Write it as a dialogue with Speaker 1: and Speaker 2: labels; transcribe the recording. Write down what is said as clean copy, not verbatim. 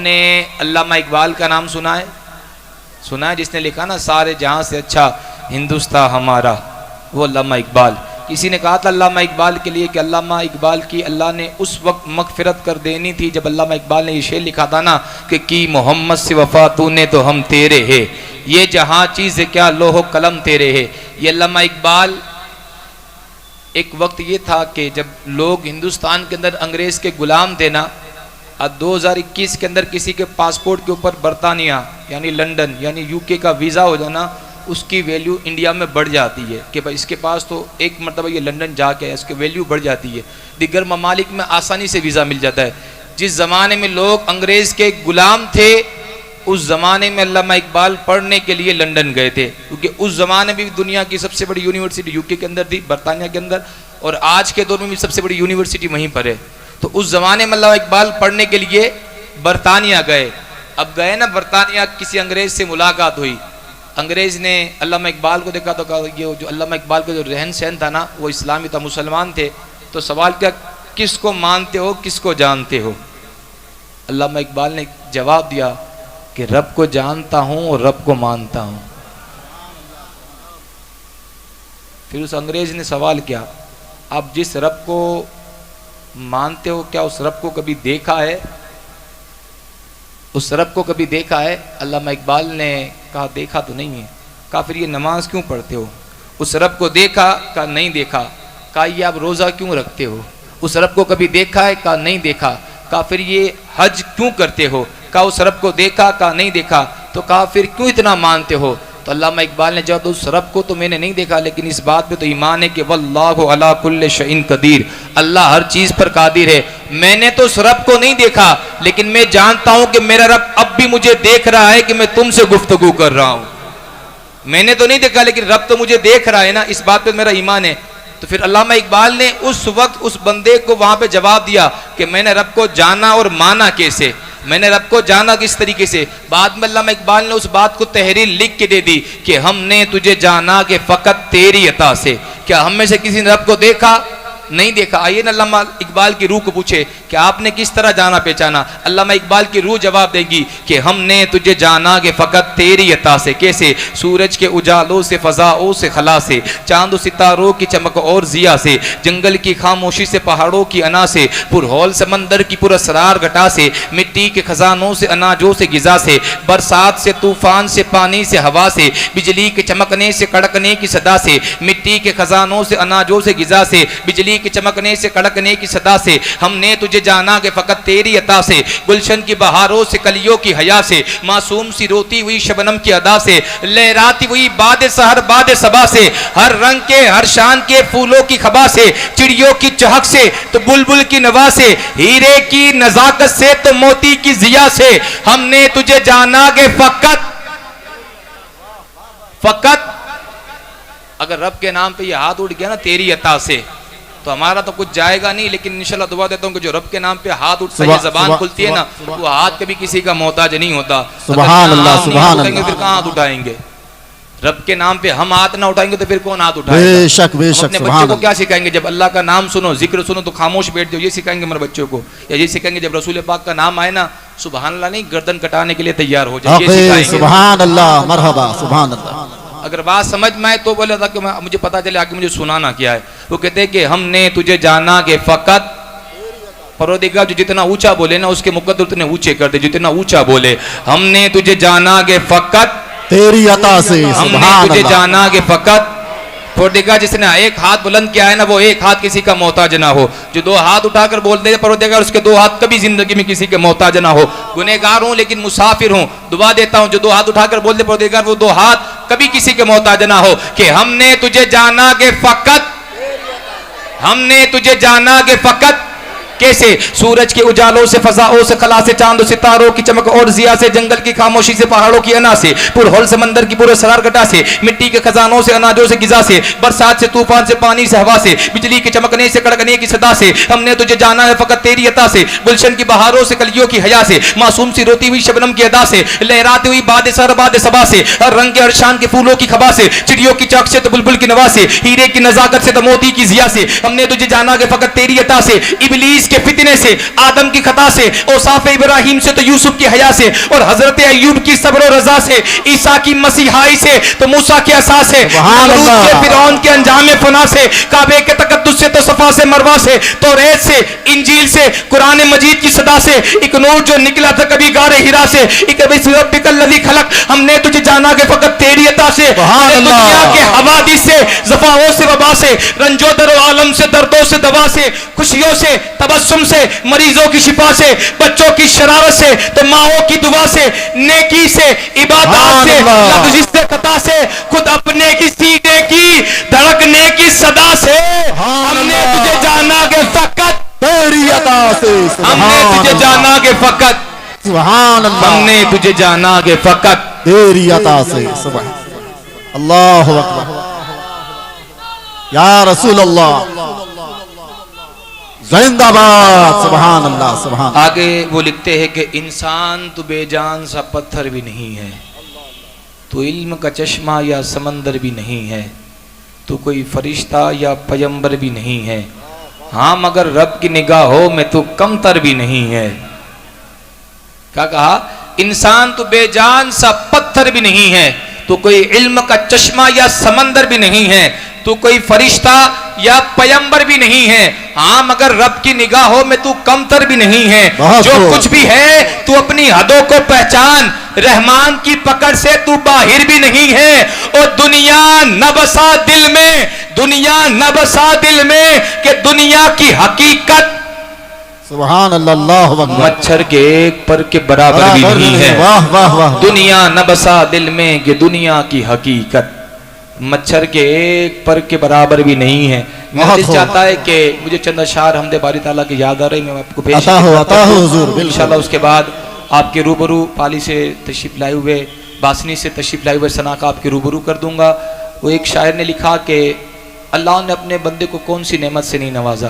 Speaker 1: आपने अल्लामा इकबाल का नाम सुना है? सुना है? जिसने लिखा ना सारे जहां से अच्छा हिंदुस्तान हमारा, वो अल्लामा इकबाल। किसी ने कहा था अल्लामा इकबाल के लिए कि अल्लामा इकबाल की अल्लाह ने उस वक्त मगफिरत कर देनी थी जब अल्लामा इकबाल ने ये शेर लिखा था ना कि की मोहम्मद से वफा तूने तो हम तेरे है, ये जहां चीज़ क्या लोहो कलम तेरे है। ये अल्लामा इकबाल, एक वक्त ये था कि जब लोग हिंदुस्तान के अंदर अंग्रेज़ के गुलाम थे ना, अब 2021 के अंदर किसी के पासपोर्ट के ऊपर बरतानिया यानी लंदन यानी यूके का वीज़ा हो जाना, उसकी वैल्यू इंडिया में बढ़ जाती है कि भाई इसके पास तो एक मरतबा ये लंदन जाके है, इसकी वैल्यू बढ़ जाती है। दिगर ममालिक में आसानी से वीज़ा मिल जाता है। जिस ज़माने में लोग अंग्रेज़ के गुलाम थे, उस ज़माने में अल्लामा इकबाल पढ़ने के लिए लंदन गए थे, क्योंकि उस ज़माने में भी दुनिया की सबसे बड़ी यूनिवर्सिटी यूके के अंदर थी, बरतानिया के अंदर, और आज के दौर में भी सबसे बड़ी यूनिवर्सिटी वहीं पर है। तो उस ज़माने में अल्लामा इकबाल पढ़ने के लिए बरतानिया गए। अब गए ना बरतानिया, किसी अंग्रेज़ से मुलाकात हुई। अंग्रेज़ ने अल्लामा इकबाल को देखा तो कहा ये जो अल्लामा इकबाल का जो रहन सहन था ना वो इस्लामी था, मुसलमान थे। तो सवाल किया किसको मानते हो, किसको जानते हो? अल्लामा इकबाल ने जवाब दिया कि रब को जानता हूँ और रब को मानता हूँ। फिर उस अंग्रेज़ ने सवाल किया आप जिस रब को मानते हो क्या उस रब को कभी देखा है? उस रब को कभी देखा है? अल्लामा इकबाल ने कहा देखा तो नहीं है। कहा फिर ये नमाज क्यों पढ़ते हो? उस रब को देखा? कहा नहीं देखा। कहा ये आप रोज़ा क्यों रखते हो? उस रब को कभी देखा है? कहा नहीं देखा। कहा फिर ये हज क्यों करते हो? कहा उस रब को देखा? कहा नहीं देखा। तो कहा फिर क्यों इतना मानते हो? तो अल्लामा इकबाल ने जब उस रब को तो मैंने नहीं देखा, लेकिन इस बात पे तो ईमान है कि वल्लाहु अला कुल्लि शैइन कदीर, अल्लाह हर चीज़ पर कादिर है। मैंने तो उस रब को नहीं देखा, लेकिन मैं जानता हूं कि मेरा रब अब भी मुझे देख रहा है कि मैं तुमसे गुफ्तगू कर रहा हूं। मैंने तो नहीं देखा लेकिन रब तो मुझे देख रहा है ना, इस बात पे मेरा ईमान है। तो फिर अल्लामा इकबाल ने उस वक्त उस बंदे को वहां पे जवाब दिया कि मैंने रब को जाना और माना कैसे, मैंने रब को जाना किस तरीके से। बाद में अल्लामा इकबाल ने उस बात को तहरीर लिख के दे दी कि हमने तुझे जाना कि फ़कत तेरी अता से। क्या हम में से किसी ने रब को देखा? नहीं देखा। आइए ना अल्लामा इकबाल की रूह को पूछे कि आपने किस तरह जाना पहचाना। अल्लामा इकबाल की रूह जवाब देगी कि हमने तुझे जाना कि फ़कत तेरी अता से। कैसे? सूरज के उजालों से, फ़ज़ाओं से, खला से, चांद सितारों की चमक और ज़िया से, जंगल की खामोशी से, पहाड़ों की अना से, पुरहौल समंदर की पुरअसरार घटा से, मिट्टी के खजानों से, अनाजों से, गिज़ा से, बरसात से, तूफ़ान से, पानी से, हवा से, बिजली के चमकने से, कड़कने की सदा से, मिट्टी के खजानों से, अनाजों से, गिज़ा से, बिजली के चमकने से, कड़कने की सदा से, हमने तुझे जाना कि फ़कत तेरी अता से। गुलशन की बहारों से, कलियों की हया से, मासूम सी रोती हुई शबनम की अदा से, लहराती हुई बाद सहर बाद सबा से, हर रंग के हर शान के फूलों की खबा से, चिड़ियों की चहक से तो बुलबुल की नवा से, हीरे की नजाकत से तो मोती की जिया से, हमने तुझे जाना कि फ़कत अगर रब के नाम पे ये हाथ उठ गया ना तेरी अता से, तो हमारा तो कुछ जाएगा नहीं, लेकिन इंशाल्लाह दुआ देता हूँ कि जो रब के नाम पे हाथ उठता है, ज़बान खुलती है ना, वो हाथ कभी किसी का मोहताज नहीं होता। सुभान अल्लाह, सुभान अल्लाह। फिर कहाँ हाथ उठाएंगे? रब के नाम पे हम हाथ ना उठाएंगे तो फिर कौन हाथ उठाएगा? बेशक बेशक। अपने बच्चों को क्या सिखाएंगे? जब अल्लाह का नाम सुनो, जिक्र सुनो तो खामोश बैठ जाओ, ये सिखाएंगे हमारे बच्चों को। या ये सिखाएंगे जब रसूल पाक का नाम आए ना, सुभान अल्लाह नहीं, गर्दन कटाने के लिए तैयार हो जाए, ये सिखाएंगे। सुभान अल्लाह, मरहबा, सुभान अल्लाह। अगर बात समझ में आए तो बोले था कि मुझे पता चले आगे मुझे सुनाना क्या है। वो कहते हैं कि हमने तुझे जाना कि फ़कत, परवरदिगार जो जितना ऊंचा बोले ना उसके मुकद्दर उतने ऊंचे कर दे, जितना ऊंचा बोले। हमने तुझे जाना कि फ़कत तेरी अता से, हमने तुझे जाना कि फ़कत परवरदिगार जिसने एक हाथ बुलंद किया है ना, वो एक हाथ किसी का मोहताज ना हो। जो दो हाथ उठाकर बोल दे परवरदिगार, उसके दो हाथ कभी जिंदगी में किसी के मोहताज ना हो। गुनहगार हूं लेकिन मुसाफिर हूं, दुआ देता हूं जो दो हाथ उठाकर बोल दे परवरदिगार, वो दो हाथ कभी किसी के मोहताज ना हो। कि हमने तुझे जाना कि फ़कत, हमने तुझे जाना कि फ़कत कैसे? सूरज के उजालों से, फजाओं से, खला से, चांद सितारों की चमक और जिया से, जंगल की खामोशी से, पहाड़ों की अना से, पुरहौल समंदर की पूरे सरार घटा से, मिट्टी के खजानों से, अनाजों से, गिजा से, बरसात से, तूफान से, पानी से, हवा से, बिजली के चमकने से, कड़कने की सदा से, हमने तुझे जाना है फ़कत तेरी अता से। गुलशन की बहारों से, कलियों की हया से, मासूम सी रोती हुई शबनम की अदा से, लहराती हुई बाद सर बाद सबा से, हर रंग के हर शान के फूलों की खबा से, चिड़ियों की चहक से तो बुलबुल की नवा से, हीरे की नजाकत से तो मोती की जिया से, हमने तुझे जाना कि फ़कत तेरी अता से। इब्लीस इब्लीस के फितने से, आदम की खता से, औसाफ इब्राहिम से तो यूसुफ की हया से, और हजरत अय्यूब की सब्र और रजा से, ईसा की मसीहाई से तो मूसा के असा से, नमरूद के फिरौन के अंजाम फना से, काबे के तकद्दुस से तो सफा से मरवा से, तौरेत से, इंजील से, कुरान मजीद की सदा से, एक नूर जो निकला था कभी गारे हिरा से, एक रब्बिकल्लज़ी खलक, हमने तुझे जाना के फकत तेरी अता से, दुनिया के हवादिस से, ज़फ़ाओं से, वबा से, रंजो दरो आलम से, दर्दों से दवा से, खुशियों से, तबस्सुम से, मरीजों की शिफा से, बच्चों की शरारत से तो माओं की दुआ से, नेकी से, इबादत से, लफ्ज़ से, कता से, खुद अपने की सीने की धड़कने की सदा से, हमने तुझे जाना के फकत
Speaker 2: तेरी अता से,
Speaker 1: हमने तुझे जाना के फकत,
Speaker 2: सुभान अल्लाह,
Speaker 1: हमने तुझे जाना के फकत
Speaker 2: तेरी अता से, सुभान अल्लाह अकबर, या रसूल अल्लाह जिंदाबाद, सुभान अल्लाह, सुभान।
Speaker 1: आगे वो लिखते हैं कि इंसान तो बेजान सा पत्थर भी नहीं है, तो इल्म का चश्मा या समंदर भी नहीं है, तो कोई फरिश्ता या पैगंबर भी नहीं है, हाँ मगर रब की निगाहों में तो कमतर भी नहीं है। क्या कहा? इंसान तो बेजान सा पत्थर भी नहीं है, तो कोई इल्म का चश्मा या समंदर भी नहीं है, तो कोई फरिश्ता या पैगंबर भी नहीं है, हाँ मगर रब की निगाहों में तू कमतर भी नहीं है। जो कुछ भी है तू अपनी हदों को पहचान, रहमान की पकड़ से तू बाहिर भी नहीं है। और दुनिया न बसा दिल में, दुनिया न बसा दिल में कि दुनिया की हकीकत
Speaker 2: सुभान अल्लाह,
Speaker 1: मच्छर के एक पर के बराबर भी नहीं है।
Speaker 2: वाह वाह वाह।
Speaker 1: दुनिया न बसा दिल में कि दुनिया की हकीकत मच्छर के एक पर के बराबर भी नहीं है। मैं दिल चाहता है कि मुझे चंद अशार हमदे बारी ताला की याद आ रही, मैं आपको पेश
Speaker 2: आता हो हुजूर,
Speaker 1: इंशाल्लाह। उसके बाद आपके रूबरू पाली से तशरीफ लाए हुए, बासनी से तशरीफ लाए हुए सना का आपके रूबरू कर दूंगा। वो एक शायर ने लिखा कि अल्लाह ने अपने बंदे को कौन सी नेमत से नहीं नवाजा,